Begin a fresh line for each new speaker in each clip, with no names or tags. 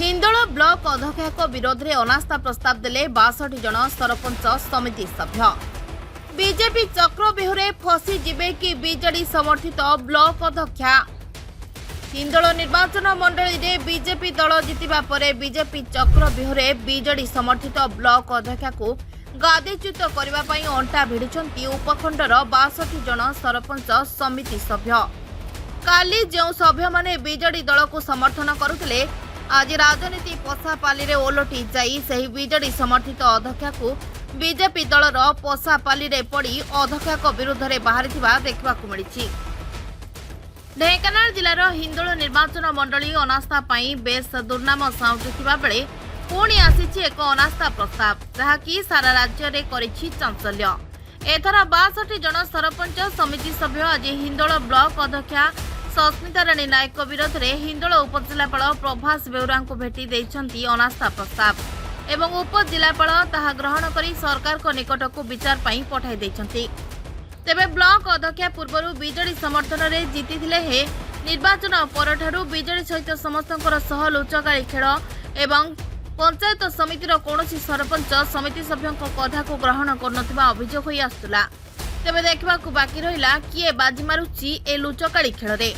Hindol block अध्यक्ष विरोध में अनास्था प्रस्ताव देले 62 जन सरपंच समिति सभ्य। बीजेपी चक्रव्यूह फसी जिबे कि बीजेडी समर्थित ब्लॉक अध्यक्ष। हिंदोल निर्वाचन मंडली रे बीजेपी दल जितिबा परे बीजेपी चक्रव्यूह बीजेडी समर्थित ब्लॉक अध्यक्ष को गादीच्युत करने पर अंटा भिड़िछंती उपखंडर 62 जन सरपंच समिति सभ्य। काली जो सभ्य माने बीजेडी दल को समर्थन करुथिले आज राजनीति पशापाली रे ओलटी जाई सही बीजेडी समर्थित अध्यक्ष को बीजेपी दलर पशापाली रे पड़ी अध्यक्ष विरुद्ध में बाहरी देखा मिली। ढेंकानाल जिलार हिंदोल निर्वाचन मंडली अनास्था पाई बेस दुर्नाम साउंटुथिबा बेले पुणी आसीछि एक अनास्था प्रस्ताव जहाँकि सारा राज्य रे करिछि चांचल्य। एथर 62 जन सरपंच समिति सभ्य आज हिंदोल ब्लॉक अध्यक्ष सस्मिता राणी नायक विरोध में हिंदोल उपजिलापाल प्रभास बेउरा को भेटी देइछंती अनास्था प्रस्ताव एवं उपजिलापाल ताहा ग्रहण करी सरकार को निकट को विचार पाई पठाई देइछंती। तेबे ब्लॉक अध्यक्ष पूर्व बीजेडी समर्थन रे जीतिथिले हे निर्वाचन परठारु बीजेडी सहित समस्तंकर सह लुचकाळी खेल एवं पंचायत समितिर कौनसी सरपंच समिति सभ्यों कथा को ग्रहण करनथिबा अभियोग होई आसुला। तेबे देखा बाकी रहा किए बाजी मारुची ए लुचकाळी खेल रे।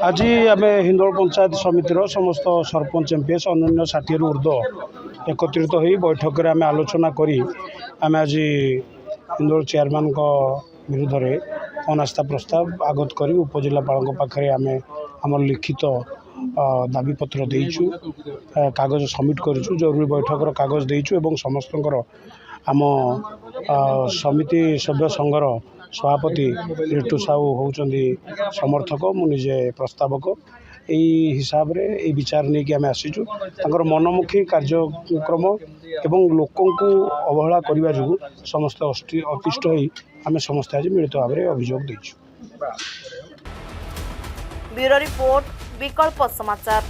आज आम हिंदोल पंचायत समितिर समस्त सरपंच एमपीएस अन्य 60 ऊर्ध्व एकत्रित हो बैठक में आम आलोचना करी आम आज हिंदोल चेयरमैन विरुद्ध में अनास्था प्रस्ताव आगत कर उपजिलापाल पाखे आम आम लिखित दाबीपत्र देचु कागज सबमिट करूँ जरूरी बैठक कागज देचु एवं समस्त आम समिति सभ्य संघर सभापति ऋतु साहू होउचंदी समर्थक मुझे प्रस्तावक यही हिसाब रे ए विचार नहीं कि आम आसीचु मनमुखी कार्यक्रम एवं लोकों को अवहेला करने जो समस्त अतिष्ठ होई आम समस्त आज मिलित भाव में अभियोग देचु।
ब्यूरो रिपोर्ट विकल्प समाचार।